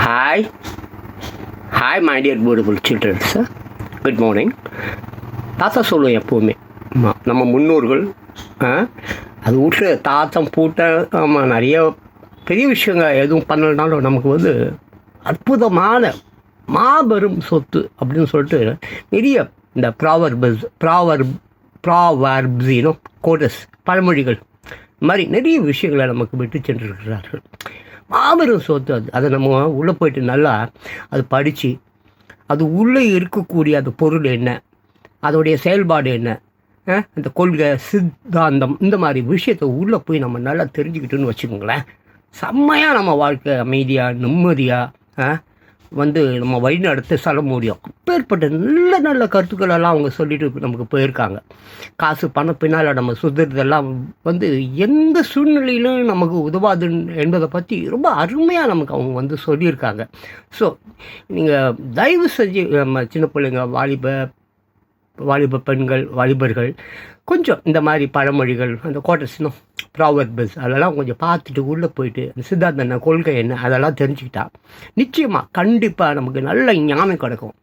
Hi, hi, my dear beautiful children. Sir. Good morning. தாத்தா சொல்லுவோம் எப்போவுமே நம்ம முன்னோர்கள் அது வீட்டில் தாத்தம் பூட்டை நம்ம நிறைய பெரிய விஷயங்கள் எதுவும் பண்ணலனாலும் நமக்கு வந்து அற்புதமான மாபெரும் சொத்து அப்படின்னு சொல்லிட்டு நிறைய இந்த ப்ராவர்ப்ஸினோ கோட்டஸ் பழமொழிகள் இந்த மாதிரி நிறைய விஷயங்களை நமக்கு விட்டு சென்றிருக்கிறார்கள். மாபெரும் சொத்து அதை நம்ம உள்ளே போயிட்டு நல்லா அது படித்து அது உள்ளே இருக்கக்கூடிய அந்த பொருள் என்ன, அதோடைய செயல்பாடு என்ன, இந்த கொள்கை சித்தாந்தம் இந்த மாதிரி விஷயத்தை உள்ளே போய் நம்ம நல்லா தெரிஞ்சுக்கிட்டோன்னு வச்சுக்கோங்களேன், செம்மையாக நம்ம வாழ்க்கை அமைதியாக நிம்மதியாக வந்து நம்ம வழிநடத்த சொல்ல முடியும். அப்பேற்பட்ட நல்ல நல்ல கருத்துக்களெல்லாம் அவங்க சொல்லிட்டு நமக்கு போயிருக்காங்க. காசு பணம் பின்னால் நம்ம சுற்றுறதெல்லாம் வந்து எந்த சூழ்நிலையிலும் நமக்கு உதவாது என்பதை பற்றி ரொம்ப அருமையாக நமக்கு அவங்க வந்து சொல்லியிருக்காங்க. ஸோ நீங்கள் தயவு செஞ்சு நம்ம சின்ன பிள்ளைங்க வாலிப பெண்கள் வாலிபர்கள் கொஞ்சம் இந்த மாதிரி பழமொழிகள் அந்த கோட்டஸ்னும் ப்ராவர்ப்ஸ் அதெல்லாம் கொஞ்சம் பார்த்துட்டு உள்ளே போயிட்டு அந்த சித்தாந்தம் என்ன கொள்கை என்ன அதெல்லாம் தெரிஞ்சுக்கிட்டா நிச்சயமாக கண்டிப்பாக நமக்கு நல்ல ஞானம் கிடைக்கும்.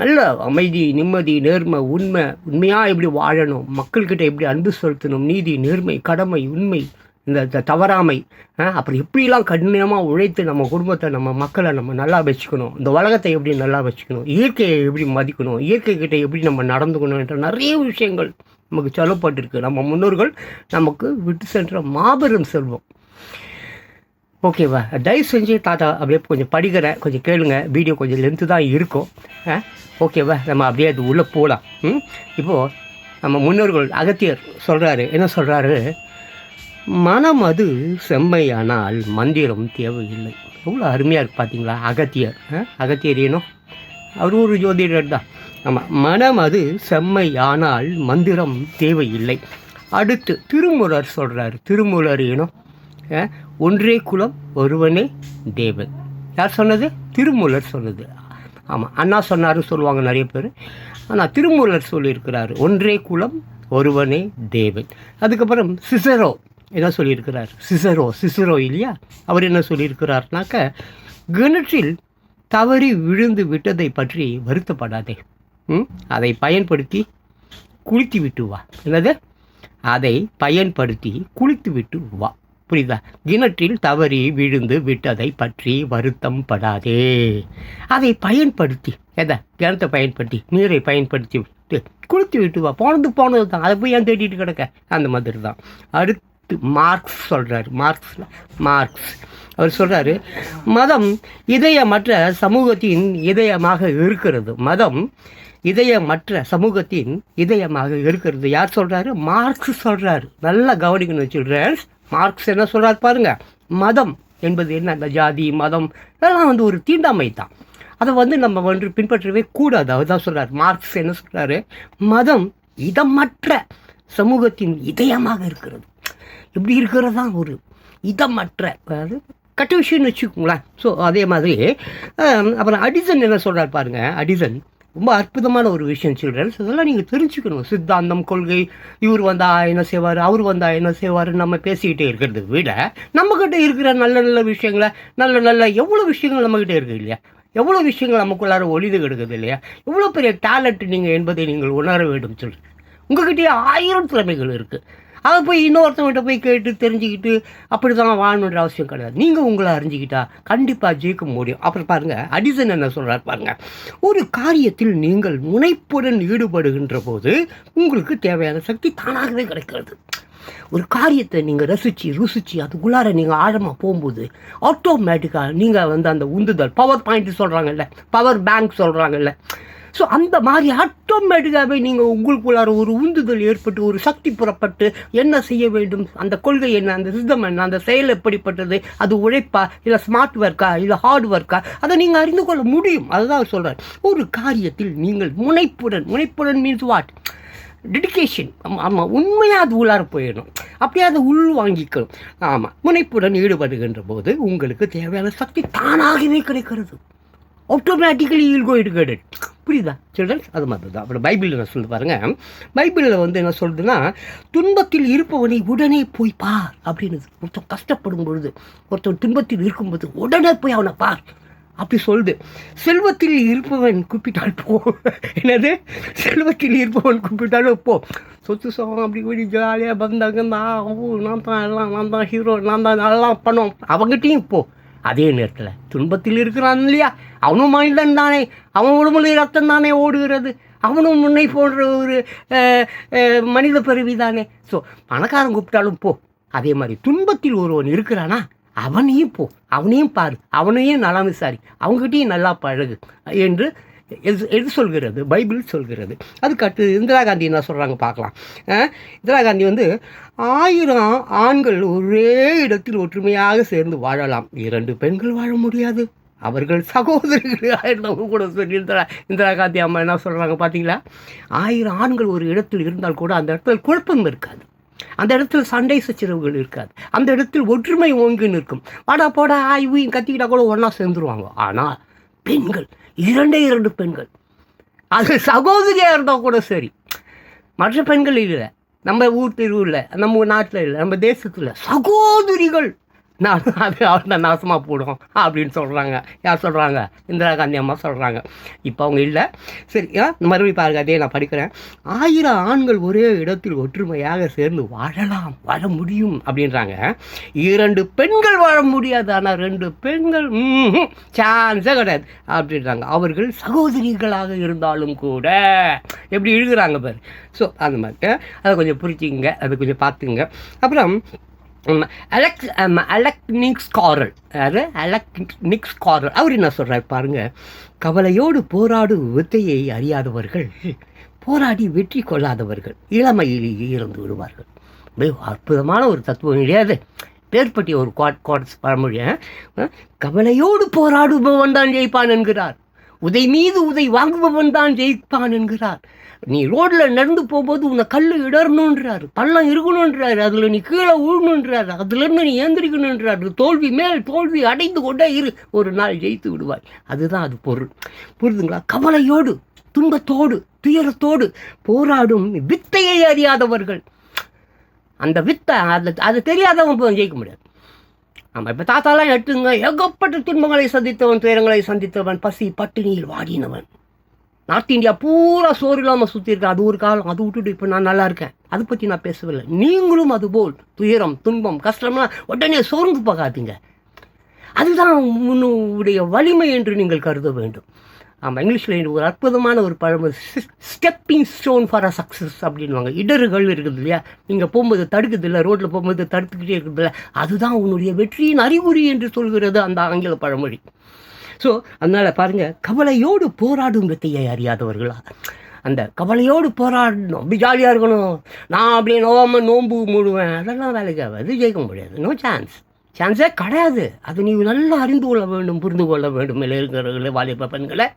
நல்ல அமைதி நிம்மதி நேர்மை உண்மையாக எப்படி வாழணும், மக்கள்கிட்ட எப்படி அன்பு செலுத்தணும், நீதி நேர்மை கடமை உண்மை இந்த தவறாமை அப்புறம் எப்படிலாம் கடினமாக உழைத்து நம்ம குடும்பத்தை நம்ம மக்களை நம்ம நல்லா வச்சுக்கணும், இந்த உலகத்தை எப்படி நல்லா வச்சுக்கணும், இயற்கையை எப்படி மதிக்கணும், இயற்கைக்கிட்ட எப்படி நம்ம நடந்துக்கணும் என்ற நிறைய விஷயங்கள் நமக்கு சொல்லப்பட்டிருக்கு. நம்ம முன்னோர்கள் நமக்கு விட்டு சென்ற மாபெரும் செல்வம். ஓகேவா? தயவு செஞ்சு தாத்தா அப்படியே கொஞ்சம் படிக்கிறேன், கொஞ்சம் கேளுங்க. வீடியோ கொஞ்சம் லென்த்து தான் இருக்கும். ஓகேவா? நம்ம அப்படியே அது உள்ளே போகலாம். இப்போது நம்ம முன்னோர்கள் அகத்தியர் சொல்கிறாரு, என்ன சொல்கிறாரு, மனம் அது செம்மையானால் மந்திரம் தேவையில்லை. எவ்வளோ அருமையாக இருக்குது பார்த்தீங்களா அகத்தியர் ஏனோ அவர் ஒரு ஜோதிடர் தான். ஆமாம், மனம் அது செம்மையானால் மந்திரம் தேவையில்லை. அடுத்து திருமூலர் சொல்கிறார், திருமூலர் ஏனோ ஒன்றே குலம் ஒருவனே தேவன். யார் சொன்னது? திருமூலர் சொன்னது. ஆமாம், அண்ணா சொன்னார் சொல்லுவாங்க நிறைய பேர், ஆனால் திருமூலர் சொல்லியிருக்கிறார் ஒன்றே குலம் ஒருவனே தேவன். அதுக்கப்புறம் சிசரோ என்ன சொல்லியிருக்கிறார்? சிசரோ இல்லையா, அவர் என்ன சொல்லியிருக்கிறார்னாக்க, கிணற்றில் தவறி விழுந்து விட்டதை பற்றி வருத்தப்படாதே, அதை பயன்படுத்தி குளித்து விட்டு வா. என்னது? அதை பயன்படுத்தி குளித்து விட்டு வா. புரியுதா? கிணற்றில் தவறி விழுந்து விட்டதை பற்றி வருத்தம் படாதே, அதை பயன்படுத்தி கிணத்தை பயன்படுத்தி நீரை பயன்படுத்தி விட்டு குளித்து விட்டு வா. போனது தான், அதை போய் ஏன் தேடிட்டு கிடக்க? அந்த மாதிரி தான். அடுத்து மார்க்ஸ் சொல்கிறார். மார்க்ஸ் அவர் சொல்கிறாரு, மதம் இதயமற்ற சமூகத்தின் இதயமாக இருக்கிறது. மதம் இதயமற்ற சமூகத்தின் இதயமாக இருக்கிறது. யார் சொல்கிறாரு? மார்க்ஸ் சொல்கிறாரு. நல்லா கவனிக்கணும் சில்ட்ரன். மார்க்ஸ் என்ன சொல்கிறார் பாருங்கள். மதம் என்பது என்ன? அந்த ஜாதி மதம் இதெல்லாம் வந்து ஒரு தீண்டாமை தான். அதை வந்து நம்ம வந்து பின்பற்றவே கூடாது. அவர் தான் சொல்கிறார். மார்க்ஸ் என்ன சொல்கிறாரு? மதம் இதமற்ற சமூகத்தின் இதயமாக இருக்கிறது. இப்படி இருக்கிறது தான் ஒரு இதமற்ற, அதாவது கட்ட விஷயம்னு வச்சுக்கோங்களேன். ஸோ அதே மாதிரி அப்புறம் அடிசன் என்ன சொல்கிறார் பாருங்கள். அடிசன் ரொம்ப அற்புதமான ஒரு விஷயம் சில்ட்ரன்ஸ். அதெல்லாம் நீங்கள் தெரிஞ்சுக்கணும். சித்தாந்தம் கொள்கை, இவர் வந்தால் என்ன செய்வார், அவர் வந்தால் என்ன செய்வார்னு நம்ம பேசிக்கிட்டே இருக்கிறத விட நம்மக்கிட்ட இருக்கிற நல்ல நல்ல விஷயங்களை நல்ல எவ்வளோ விஷயங்கள் நம்மக்கிட்ட இருக்குது இல்லையா, எவ்வளோ விஷயங்கள் நமக்குள்ளார ஒளிது கிடக்குது இல்லையா, எவ்வளோ பெரிய டேலண்ட் நீங்கள் என்பதை நீங்கள் உணர வேண்டும் சொல்லுங்கள். உங்கள்கிட்டயே 1000 திறமைகள் இருக்குது. அதை போய் இன்னொருத்தவங்கிட்ட போய் கேட்டு தெரிஞ்சுக்கிட்டு அப்படி தான் வாழணுன்ற அவசியம் கிடையாது. நீங்கள் உங்களை அறிஞ்சிக்கிட்டா கண்டிப்பாக ஜெயிக்க முடியும். அப்புறம் பாருங்கள், அடிசன் என்ன சொல்கிறார் பாருங்கள். ஒரு காரியத்தில் நீங்கள் முனைப்புடன் ஈடுபடுகின்ற போது உங்களுக்கு தேவையான சக்தி தானாகவே கிடைக்கிறது. ஒரு காரியத்தை நீங்கள் ருசித்து அதுக்குள்ளார நீங்கள் ஆழமாக போகும்போது ஆட்டோமேட்டிக்காக நீங்கள் வந்து அந்த உந்துதல், பவர் பாயிண்ட் சொல்கிறாங்கல்ல, பவர் பேங்க் சொல்கிறாங்கல்ல, ஸோ அந்த மாதிரி ஆட்டோமேட்டிக்காகவே நீங்கள் உங்களுக்குள்ளார ஒரு உந்துதல் ஏற்பட்டு ஒரு சக்தி புறப்பட்டு என்ன செய்ய வேண்டும், அந்த கொள்கை என்ன, அந்த சித்தம் என்ன, அந்த செயல் எப்படிப்பட்டது, அது உழைப்பா இல்லை ஸ்மார்ட் ஒர்க்கா இல்லை ஹார்ட் ஒர்க்கா, அதை நீங்கள் அறிந்து கொள்ள முடியும். அதுதான் அவர் சொல்கிறார். ஒரு காரியத்தில் நீங்கள் முனைப்புடன் மீன்ஸ் வாட்? டெடிக்கேஷன். ஆமாம், உண்மையாக அது உள்ளார போயிடணும். அப்படியே அதை உள் வாங்கிக்கணும். ஆமாம், முனைப்புடன் ஈடுபடுகின்ற போது உங்களுக்கு தேவையான சக்தி தானாகவே கிடைக்கிறது. Automatically you'll go it get it. புரியுதா சில்ட்ரன்ஸ்? அது மாதிரி தான். அப்புறம் பைபிளில் என்ன சொல்லுது பாருங்கள். பைபிளில் வந்து என்ன சொல்லுதுன்னா, துன்பத்தில் இருப்பவனை உடனே போய் பார் அப்படின்னு. ஒருத்தன் கஷ்டப்படும் பொழுது, ஒருத்தன் துன்பத்தில் இருக்கும்போது உடனே போய் அவனை பார். அப்படி சொல்லுது. செல்வத்தில் இருப்பவன் கூப்பிட்டால் போ. என்னது? செல்வத்தில் இருப்பவன் கூப்பிட்டாலும் போ. சொத்து சோகம் அப்படி இப்படி ஜாலியாக வந்தாங்க, நான் தான் எல்லாம், நான் தான் ஹீரோ, நான் தான் எல்லாம் பண்ணோம், அவங்ககிட்டையும் போ. அதே நேரத்தில் துன்பத்தில் இருக்கிறான் இல்லையா, அவனும் மனிதன் தானே, அவன் உடம்புல ரத்தம் தானே ஓடுகிறது, அவனும் முன்னை போன்ற ஒரு மனித பிறவி தானே. ஸோ பணக்காரன் கூப்பிட்டாலும் போ. அதே மாதிரி துன்பத்தில் ஒருவன் இருக்கிறானா, அவனையும் போ, அவனையும் பாரு, அவனையும் நல்லா விசாரி, அவங்ககிட்டையும் நல்லா பழகு என்று எது சொல்கிறது? பைபிள் சொல்கிறது. அதுக்கடுத்து இந்திரா காந்தி என்ன சொல்கிறாங்க பார்க்கலாம். இந்திரா காந்தி 1000 ஆண்கள் ஒரே இடத்தில் ஒற்றுமையாக சேர்ந்து வாழலாம், 2 பெண்கள் வாழ முடியாது, அவர்கள் சகோதரிகளாக இருந்தவங்க கூட சொல்லி இந்திரா காந்தி அம்மா என்ன சொல்கிறாங்க பார்த்தீங்களா? 1000 ஆண்கள் ஒரு இடத்தில் இருந்தால் கூட அந்த இடத்துல குழப்பம் இருக்காது, அந்த இடத்துல சண்டை சச்சரவுகள் இருக்காது, அந்த இடத்தில் ஒற்றுமை ஓங்கி நிற்கும். வாடா போடா ஆய்வையும் கத்திக்கிட்டா கூட ஒன்றா சேர்ந்துருவாங்க. ஆனால் பெண்கள் 2 பெண்கள், அது சகோதரியாக இருந்தால் கூட சரி, மற்ற பெண்கள் இல்லை, நம்ம ஊர் தெருவில், நம்ம நாட்டில் இல்லை, நம்ம தேசத்தில் சகோதரிகள், நான் அது அவன் நாசமாக போடும் அப்படின்னு சொல்கிறாங்க. யார் சொல்கிறாங்க? இந்திரா காந்தி அம்மா சொல்கிறாங்க. இப்போ அவங்க இல்லை. சரி, மறுபடியும் பாருங்க, அதே நான் படிக்கிறேன். 1000 ஆண்கள் ஒரே இடத்தில் ஒற்றுமையாக சேர்ந்து வாழலாம், வாழ முடியும் அப்படின்றாங்க. 2 பெண்கள் வாழ முடியாது, ஆனால் 2 பெண்கள் சான்ஸே கிடையாது அப்படின்றாங்க. அவர்கள் சகோதரிகளாக இருந்தாலும் கூட எப்படி எழுதுகிறாங்க பாரு. ஸோ அந்த மாதிரி அதை கொஞ்சம் புரிச்சிங்க, அதை கொஞ்சம் பார்த்துங்க. அப்புறம் அலெக்னிக் ஸ்காரல், அலெக்னிக் ஸ்காரல் அவர் என்ன சொல்கிறார் பாருங்கள். கவலையோடு போராடும் வித்தையை அறியாதவர்கள் போராடி வெற்றி கொள்ளாதவர்கள் இளமையிலேயே இறந்து விடுவார்கள். அற்புதமான ஒரு தத்துவம் கிடையாது. பேர்பட்டிய ஒரு குவாட்ஸ் பழமொழி. கவலையோடு போராடுபவன் தான் ஜெயிப்பான் என்கிறார், உதை மீது உதை வாங்குபவன் தான் ஜெயிப்பான் என்கிறார். நீ ரோட்டில் நடந்து போகும்போது உன்னை கல் இடரணுன்றாரு, பள்ளம் இருக்கணுன்றாரு, அதில் நீ கீழே விழணுன்றாரு, அதுலேருந்து நீ ஏந்திரிக்கணுன்றாரு. தோல்வி மேல் தோல்வி அடைந்து கொண்டே இரு, ஒரு நாள் ஜெயித்து விடுவாய். அதுதான் அது பொருள். புரியுதுங்களா? கவலையோடு துன்பத்தோடு துயரத்தோடு போராடும் வித்தையை அறியாதவர்கள், அந்த வித்தை அது தெரியாதவன் ஜெயிக்க முடியாது. ஆமாம், இப்போ தாத்தாலாம் எடுத்துங்க, ஏகப்பட்ட துன்பங்களை சந்தித்தவன், துயரங்களை சந்தித்தவன், பசி பட்டினியில் வாடினவன், நார்த் இந்தியா பூரா சோறு இல்லாமல் சுற்றிருக்கேன். அது ஒரு காலம், அது விட்டுட்டு இப்போ நான் நல்லா இருக்கேன். அதை பற்றி நான் பேசவில்லை. நீங்களும் அதுபோல் துயரம் துன்பம் கஷ்டம்னா உடனே சோர்ந்து பார்க்காதீங்க. அதுதான் உன்னுடைய வலிமை என்று நீங்கள் கருத வேண்டும். ஆமாம், இங்கிலீஷில் ஒரு அற்புதமான ஒரு பழமொழி, stepping stone for a success அப்படின்வாங்க. இடர்கள் இருக்குது இல்லையா, நீங்கள் போகும்போது தடுக்குது இல்லை, ரோட்டில் போகும்போது தடுத்துக்கிட்டே இருக்குது இல்லை, அதுதான் உன்னுடைய வெற்றியின் அறிகுறி என்று சொல்கிறது அந்த ஆங்கில பழமொழி. ஸோ அதனால் பாருங்கள், கவலையோடு போராடும் வித்தையை அறியாதவர்களா, அந்த கவலையோடு போராடணும், அப்படி ஜாலியாக இருக்கணும், நான் அப்படியே நோம்பு மூடுவேன், அதெல்லாம் வேலைக்கு ஆகாது, ஜெயிக்க முடியாது. நோ சான்ஸே கிடையாது. அது நீ நல்லா அறிந்து கொள்ள வேண்டும், புரிந்து கொள்ள வேண்டும். இல்லை இருக்கிறவர்களே, வாலிப பெண்களை,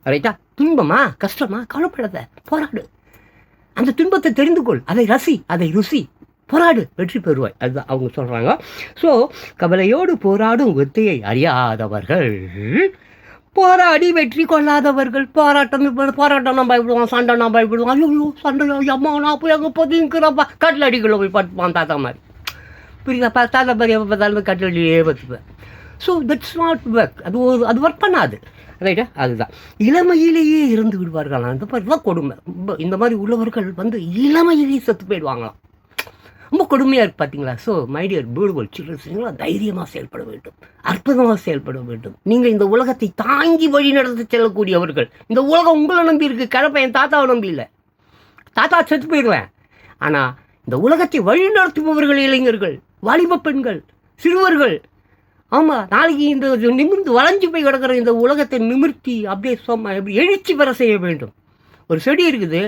ரைட்டா? துன்பமா கஷ்டமா கவலைப்படாத, போராடு, அந்த துன்பத்தை தெரிந்து கொள், அதை ரசி, அதை ருசி, போராடு, வெற்றி பெறுவாய். அதுதான் அவங்க சொல்கிறாங்க. ஸோ கவலையோடு போராடும் வித்தையை அறியாதவர்கள் போராடி வெற்றி கொள்ளாதவர்கள். போராட்டம் பயப்படுவான், சண்டை பயப்படுவான், ஐயோ சண்டை, அம்மா நான் போய் அங்கே பதிங்கிறப்பா, கட்டில் அடிக்கல போய் பட்டுப்பான் தாத்தா மாதிரி. புரியுதாப்பா? தாத்தா மாதிரி எப்போ பார்த்தாலும் கட்டில் அடியிலே பத்துப்பேன். So that's not work. அது ஒர்க் பண்ணாது, ரைட்டா? அதுதான் இளமையிலேயே இறந்து விடுவார்கள். அந்த மாதிரி தான் கொடுமை. இந்த மாதிரி உள்ளவர்கள் இளமையிலேயே செத்து போயிடுவாங்களாம். ரொம்ப கொடுமையாக இருக்குது பார்த்தீங்களா? So my dear beautiful childrens, தைரியமாக செயல்பட வேண்டும், அற்புதமாக செயல்பட வேண்டும். நீங்கள் இந்த உலகத்தை தாங்கி வழி நடத்தி செல்லக்கூடியவர்கள். இந்த உலகம் உங்களை நம்பி இருக்குது, கிழப்ப என் தாத்தாவை நம்பி இல்லை. தாத்தா செத்து போயிடுவேன். ஆனால் இந்த உலகத்தை வழி நடத்துபவர்கள் இளைஞர்கள், வாலிப பெண்கள், சிறுவர்கள். ஆமாம், நாளைக்கு இந்த நிமிர்ந்து வளைஞ்சு போய் கிடக்கிற இந்த உலகத்தை நிமிர்த்தி அப்படியே எப்படி எழுச்சி பெற செய்ய வேண்டும். ஒரு செடி இருக்குது,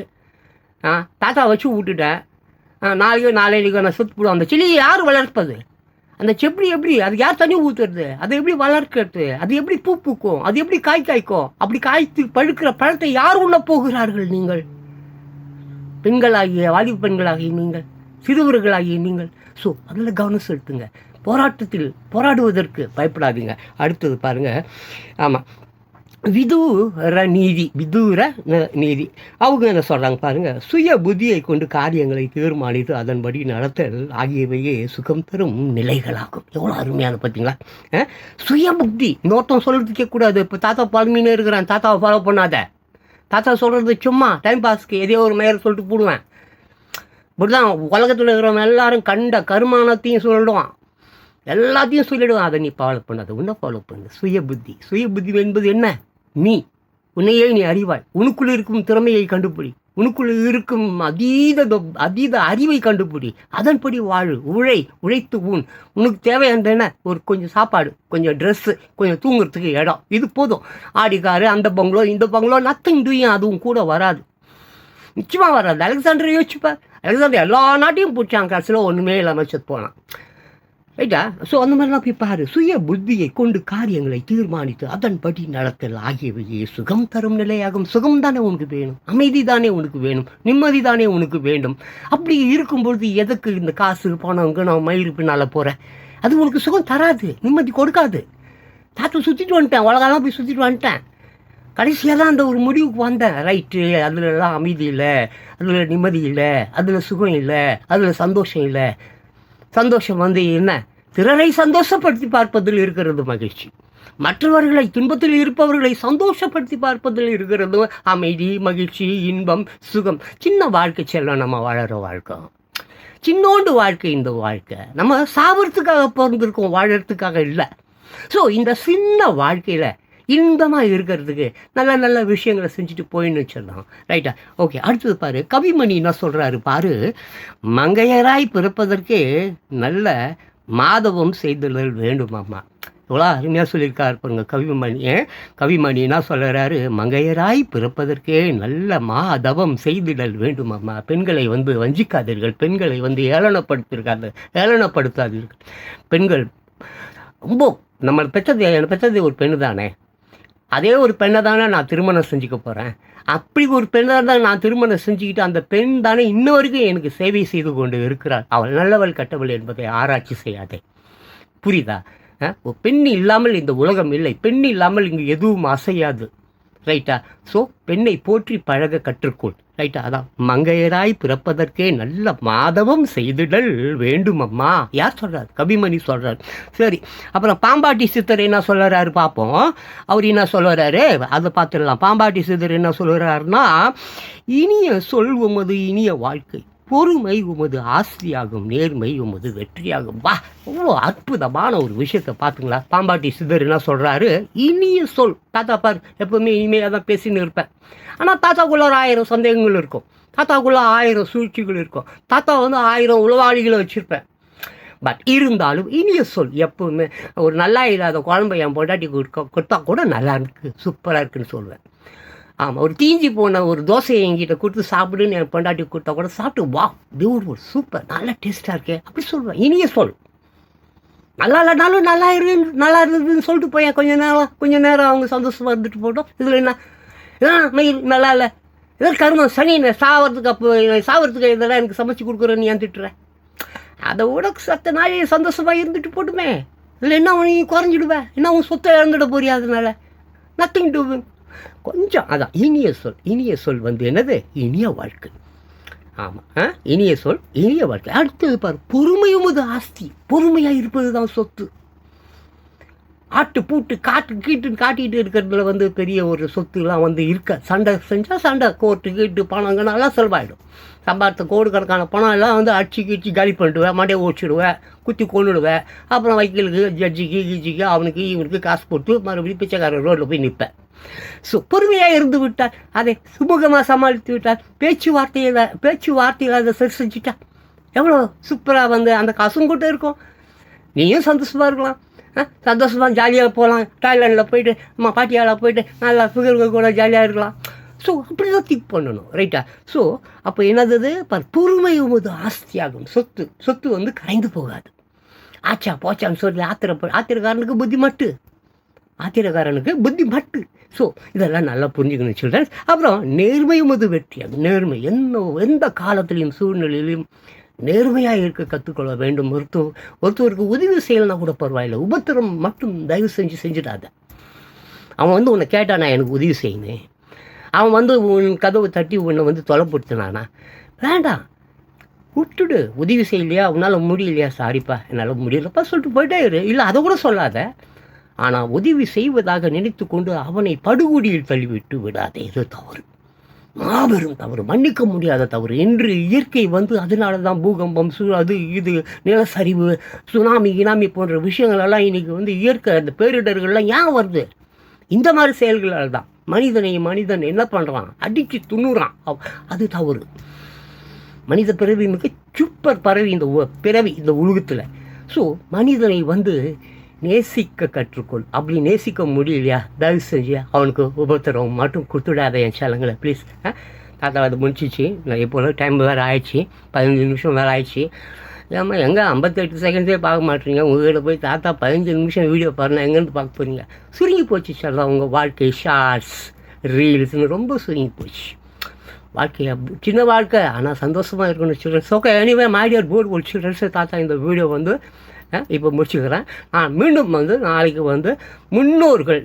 தாத்தா வச்சு விட்டுட்டேன், நாளைக்கு நான் சுற்று போடுவோம். அந்த செடியை யார் வளர்ப்பது? அந்த செப்படி எப்படி, அது யார் தண்ணி ஊற்றுறது? அதை எப்படி வளர்க்கிறது? அது எப்படி பூ பூக்கும்? அது எப்படி காய்க்கும்? அப்படி காய்த்து பழுக்கிற பழத்தை யார் உண்ண போகிறார்கள்? நீங்கள் பெண்களாகிய, வாலிப பெண்களாகிய நீங்கள், சிறுவர்களாகிய நீங்கள். ஸோ அதில் கவனம் செலுத்துங்க. போராட்டத்தில் போராடுவதற்கு பயப்படாதீங்க. அடுத்தது பாருங்கள். ஆமாம், விதூர நீதி. அவங்க என்ன சொல்கிறாங்க பாருங்கள், சுய புத்தியை கொண்டு காரியங்களை தீர்மானித்து அதன்படி நடத்தல் ஆகியவையே சுகம் தரும் நிலைகளாகும். எவ்வளோ அருமையான பார்த்தீங்களா? சுய புத்தி, இன்னொருத்தம் சொல்கிறதுக்கே கூடாது. இப்போ தாத்தா பழமின்னு இருக்கிறான், தாத்தாவை ஃபாலோ பண்ணாத, தாத்தா சொல்கிறது சும்மா டைம் பாஸ்க்கு எதையோ ஒரு மேயர் சொல்லிட்டு போடுவேன். இப்படி தான் உலகத்தில் இருக்கிறவங்க எல்லாரும் கண்ட கருமானத்தையும் சொல்லிடுவான், எல்லாத்தையும் சொல்லிவிடுவான். அதை நீ ஃபாலோ பண்ணாத, உன்னை ஃபாலோ பண்ணு. சுய புத்தி. சுய புத்தி என்பது என்ன? நீ உன்னையே நீ அறிவாய். உனக்குள் இருக்கும் திறமையை கண்டுபிடி, உனக்குள் இருக்கும் அதீத அறிவை கண்டுபிடி, அதன்படி வாழு, உழைத்து உனக்கு தேவையான என்ன, ஒரு கொஞ்சம் சாப்பாடு, கொஞ்சம் ட்ரெஸ்ஸு, கொஞ்சம் தூங்குறதுக்கு இடம், இது போதும். ஆடிக்காரு, அந்த பங்களோ இந்த பங்களோ, நத்திங் டூயிங், அதுவும் கூட வராது, நிச்சயமாக வராது. அலெக்சாண்டர் யோசிச்சுப்பார், அலெக்சாண்டர் எல்லா நாட்டையும் பிடிச்சாங்க, கடைசியில் ஒன்றுமே இல்லாமல் செத்து போனான். ரைட்டா? ஸோ அந்த மாதிரிலாம் போய் பாரு. சுய புத்தியை கொண்டு காரியங்களை தீர்மானித்து அதன்படி நடத்தல் ஆகியவையே சுகம் தரும் நிலையாகும். சுகம் தானே உனக்கு வேணும், அமைதி தானே உனக்கு வேணும், நிம்மதி தானே உனக்கு வேண்டும். அப்படி இருக்கும்பொழுது எதுக்கு இந்த காசு பணம் நான் மயிறு பின்னால் போகிறேன்? அது உனக்கு சுகம் தராது, நிம்மதி கொடுக்காது. தாத்து சுற்றிட்டு வந்துட்டேன், உலகெல்லாம் போய் சுற்றிட்டு வந்துட்டேன். கடைசியாக தான் அந்த ஒரு முடிவுக்கு வந்தேன். ரைட்டு, அதுலலாம் அமைதி இல்லை, அதில் நிம்மதி இல்லை, அதில் சுகம் இல்லை, அதில் சந்தோஷம் இல்லை. சந்தோஷம் வந்து என்ன? பிறரை சந்தோஷப்படுத்தி பார்ப்பதில் இருக்கிறது மகிழ்ச்சி. மற்றவர்களை, துன்பத்தில் இருப்பவர்களை சந்தோஷப்படுத்தி பார்ப்பதில் இருக்கிறது அமைதி, மகிழ்ச்சி, இன்பம், சுகம். சின்ன வாழ்க்கை செல்லம் நம்ம வாழற வாழ்க்கை, சின்னோண்டு வாழ்க்கை. இந்த வாழ்க்கை நம்ம சாவறதுக்காக பிறந்திருக்கோம், வாழறதுக்காக இல்லை. ஸோ இந்த சின்ன வாழ்க்கையில் இன்பமாக இருக்கிறதுக்கு நல்ல நல்ல விஷயங்களை செஞ்சுட்டு போயின்னு வச்சிடலாம். ரைட்டா? ஓகே, அடுத்தது பாரு, கவிமணி என்ன சொல்கிறாரு பாரு. மங்கையராய் பிறப்பதற்கே நல்ல மாதவம் செய்தல் வேண்டுமாம்மா. இவ்வளோ அருமையாக சொல்லியிருக்காரு பாருங்க கவிமணி. கவிமணி என்ன சொல்கிறாரு? மங்கையராய் பிறப்பதற்கே நல்ல மாதவம் செய்திடல் வேண்டுமாம்மா. பெண்களை வஞ்சிக்காதீர்கள், பெண்களை ஏளனப்படுத்தாதீர்கள். பெண்கள் ரொம்ப என்னை பெற்றது ஒரு பெண்ணு தானே, அதே ஒரு பெண்ணை தானே நான் திருமணம் செஞ்சுக்க போகிறேன். அப்படி ஒரு பெண்ணாக தான் நான் திருமணம் செஞ்சுக்கிட்டு அந்த பெண் தானே இன்ன வரைக்கும் எனக்கு சேவை செய்து கொண்டு இருக்கிறாள். அவள் நல்லவள் கெட்டவள் என்பதை ஆராய்ச்சி செய்யாதே. புரியுதா? ஒரு பெண் இல்லாமல் இந்த உலகம் இல்லை, பெண் இல்லாமல் இங்கு எதுவும் அசையாது. ரைட்டா? ஸோ பெண்ணை போற்றி பழக கற்றுக்கொள். ரைட்டா? அதான் மங்கையராய் பிறப்பதற்கே நல்ல மாதவம் செய்திடல் வேண்டுமம்மா. யார் சொல்கிறார்? கவிமணி சொல்கிறார். சரி, அப்புறம் பாம்பாட்டி சித்தர் என்ன சொல்கிறாரு பார்ப்போம். அவர் என்ன சொல்கிறாரு அதை பார்த்துடலாம். பாம்பாட்டி சித்தர் என்ன சொல்கிறாருன்னா, இனிய சொல் உமது இனிய வாழ்க்கை, பொறுமை உமது ஆஸ்தியாகும், நேர்மை உமது வெற்றியாகும். வா, அவ்வளோ அற்புதமான ஒரு விஷயத்தை பார்த்துங்களா? பாம்பாட்டி சித்தர் என்ன சொல்கிறாரு? இனிய சொல். தாத்தா பார் எப்போவுமே இனிமையாக தான் பேசின்னு இருப்பேன். ஆனால் தாத்தாக்குள்ள ஒரு 1000 சந்தேகங்கள் இருக்கும், தாத்தாக்குள்ள 1000 சூழ்ச்சிகள் இருக்கும், தாத்தா 1000 உளவாளிகளை வச்சுருப்பேன். பட் இருந்தாலும் இனிய சொல் எப்போவுமே. ஒரு நல்லா இல்லாத குழம்பை என் பொண்டாட்டி கொடுத்தா கூட நல்லா இருக்குது, சூப்பராக இருக்குன்னு சொல்லுவேன். ஆமாம், ஒரு தீஞ்சி போன ஒரு தோசையை என்கிட்ட கொடுத்து சாப்பிடுன்னு என் பொண்டாட்டி கொடுத்தா கூட சாப்பிட்டு வா பியூட்டிஃபுல், சூப்பர், நல்லா டேஸ்ட்டாக இருக்கே அப்படி சொல்லுவேன். இனிய சொல். நல்லா இல்லைனாலும் நல்லா இருந்ததுன்னு சொல்லிட்டு போய் கொஞ்சம் நேரம் அவங்க சந்தோஷமாக இருந்துட்டு போட்டோம். இதில் என்ன மயில் நல்லா இல்லை, இதெல்லாம் கருமம், சனி சாவறதுக்கு இதெல்லாம் எனக்கு சமைச்சு கொடுக்குறேன்னு ஏன் திட்டுறேன்? அதை விட சத்த நாள் சந்தோஷமாக இருந்துட்டு போட்டுமே. இதில் என்ன நீ குறைஞ்சிடுவேன், என்ன உன் சொத்தை இழந்துட போறியா? அதனால நத்திங் டு கொஞ்சம். அதான் இனிய சொல். இனிய சொல் என்னது? இனிய வாழ்க்கை. ஆமாம், இனிய சொல், இனிய வாழ்க்கை. அடுத்தது பாரு, பொறுமையும் அது ஆஸ்தி. பொறுமையாக இருப்பது தான் சொத்து. ஆட்டு பூட்டு கீட்டுன்னு காட்டிகிட்டு இருக்கிறதுல பெரிய ஒரு சொத்துலாம் இருக்க. சண்டை செஞ்சால் சண்டை, கோர்ட்டு கீட்டு பணங்கனாலாம் செலவாயிடும். சம்பாதித்த கோடு கணக்கான பணம் எல்லாம் அடிச்சு கீச்சு காலி பண்ணிடுவேன், மண்டையை ஓடிச்சிடுவேன், குத்தி கொண்டுடுவேன். அப்புறம் வக்கீலுக்கு, ஜட்ஜிக்கு, கீஜிக்கு, அவனுக்கு இவனுக்கு காசு போட்டு மறுபடியும் பிச்சைக்காரர் ரோட்டில் போய் நிற்பேன். ஸோ பொறுமையாக இருந்து விட்டார், அதை சுமூகமாக சமாளித்து விட்டார். பேச்சுவார்த்தையில் அதை சரி செஞ்சுட்டார். எவ்வளோ சூப்பராக அந்த காசும் கூட இருக்கும், நீயும் சந்தோஷமாக இருக்கலாம், சந்தோஷமாக ஜாலியாக போகலாம். தாய்லாண்டில் போயிட்டு பாட்டியாவில் போயிட்டு நல்லா ஃபிகர்கள் கூட ஜாலியாக இருக்கலாம். ஸோ அப்படி தான் திங்க் பண்ணணும். ரைட்டா? ஸோ அப்போ என்னது? பொறுமை உமது ஆஸ்தியாகும். சொத்து கரைந்து போகாது. ஆச்சா போச்சான்னு சொல்லி ஆத்திரக்காரனுக்கு புத்தி மட்டு. ஸோ இதெல்லாம் நல்லா புரிஞ்சுக்கணும் சில்ட்ரன்ஸ். அப்புறம் நேர்மை உமது வெற்றியாகும். நேர்மை எந்த காலத்திலையும் சூழ்நிலையிலையும் நேர்மையாக இருக்க கற்றுக்கொள்ள வேண்டும். ஒருத்தருக்கு உதவி செய்யலைன்னா கூட பரவாயில்லை, உபத்திரம் மட்டும் தயவு செஞ்சுடாத. அவன் வந்து உன்னை கேட்டானா எனக்கு உதவி செய்யணும், அவன் வந்து உன் கதவை தட்டி உன்னை வந்து தொலைப்படுத்தினானா, வேண்டாம், விட்டுடு. உதவி செய்யலையா, உன்னால் முடியலையா, சாரிப்பா என்னால் முடியலப்பா சொல்லிட்டு போயிட்டே இரு. இல்லை அதை கூட சொல்லாத. ஆனால் உதவி செய்வதாக நினைத்து கொண்டு அவனை படுகொடியில் தள்ளிவிட்டு விடாதே. இது தவறு, மாபெரும் தவறு, மன்னிக்க முடியாத தவறு. இன்று இயற்கை வந்து அதனால தான் பூகம்பம், அது இது நிலச்சரிவு, சுனாமி கினாமி போன்ற விஷயங்களெல்லாம் இன்றைக்கி வந்து இயற்கை அந்த பேரிடர்கள்லாம் ஏன் வருது? இந்த மாதிரி செயல்களால் தான். மனிதன் என்ன பண்ணுறான், அடித்து துண்ணுறான். அது தவறு. மனித பிறவி மிக சூப்பர் பறவை இந்த பிறவி இந்த உலகத்தில். ஸோ மனிதனை வந்து நேசிக்க கற்றுக்கொள். அப்படி நேசிக்க முடியலையா, தயவு செஞ்சு அவனுக்கு உபத்திரம் மட்டும் கொடுத்துடாத என் சேலங்களை ப்ளீஸ். தாத்தா அது முடிச்சிச்சு, நான் எப்போது டைம் வேறு ஆயிடுச்சு, 15 நிமிஷம் வேறு ஆயிடுச்சு. ஏம்மா எங்கே 58 செகண்ட்ஸே பார்க்க மாட்டீங்க, உங்கள்கிட்ட போய் தாத்தா 15 நிமிஷம் வீடியோ பாருங்கள் எங்கேருந்து பார்க்க போகிறீங்க? சுருங்கி போச்சு சார் உங்கள் வாழ்க்கை. ஷார்ட்ஸ் ரீல்ஸ்னு ரொம்ப சுருங்கி போச்சு வாழ்க்கையை. சின்ன வாழ்க்கை ஆனால் சந்தோஷமாக இருக்கணும் childrens. Okay, anyway my dear beautiful childrens, தாத்தா இந்த வீடியோ வந்து இப்போ முடிச்சுக்கிறேன். நான் மீண்டும் வந்து நாளைக்கு வந்து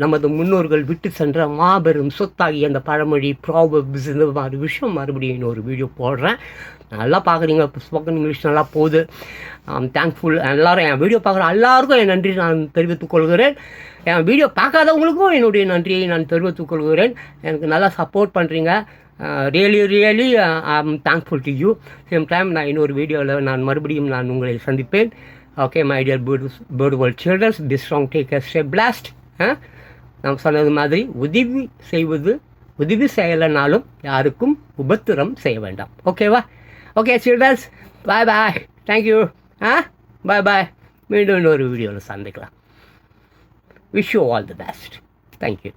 நமது முன்னோர்கள் விட்டு சென்ற மாபெரும் சொத்தாகி அந்த பழமொழி, ப்ராபப்ஸ், இந்த மாதிரி விஷயம் மறுபடியும் இன்னொரு வீடியோ போடுறேன். நல்லா பார்க்குறீங்க, ஸ்போக்கன் இங்கிலீஷ் நல்லா போகுது. தேங்க்ஃபுல். எல்லோரும் என் வீடியோ பார்க்குற எல்லாருக்கும் என் நன்றி நான் தெரிவித்துக் கொள்கிறேன். என் வீடியோ பார்க்காதவங்களுக்கும் என்னுடைய நன்றியை நான் தெரிவித்துக் கொள்கிறேன். எனக்கு நல்லா சப்போர்ட் பண்ணுறீங்க. Really I'm thankful to you. Same time நான் இன்னொரு வீடியோவில் நான் மறுபடியும் உங்களை சந்திப்பேன். Okay my dear beautiful childrens, be strong, take care, stay blessed. நான் சொன்னது மாதிரி உதவி செய்யலைனாலும் யாருக்கும் உபத்திரம் செய்ய வேண்டாம். ஓகேவா? ஓகே சில்ட்ரன்ஸ், பாய் பாய், தேங்க்யூ. பாய் பாய். மீண்டும் இன்னொரு வீடியோவில் சந்திக்கலாம். Wish you all the best. Thank you.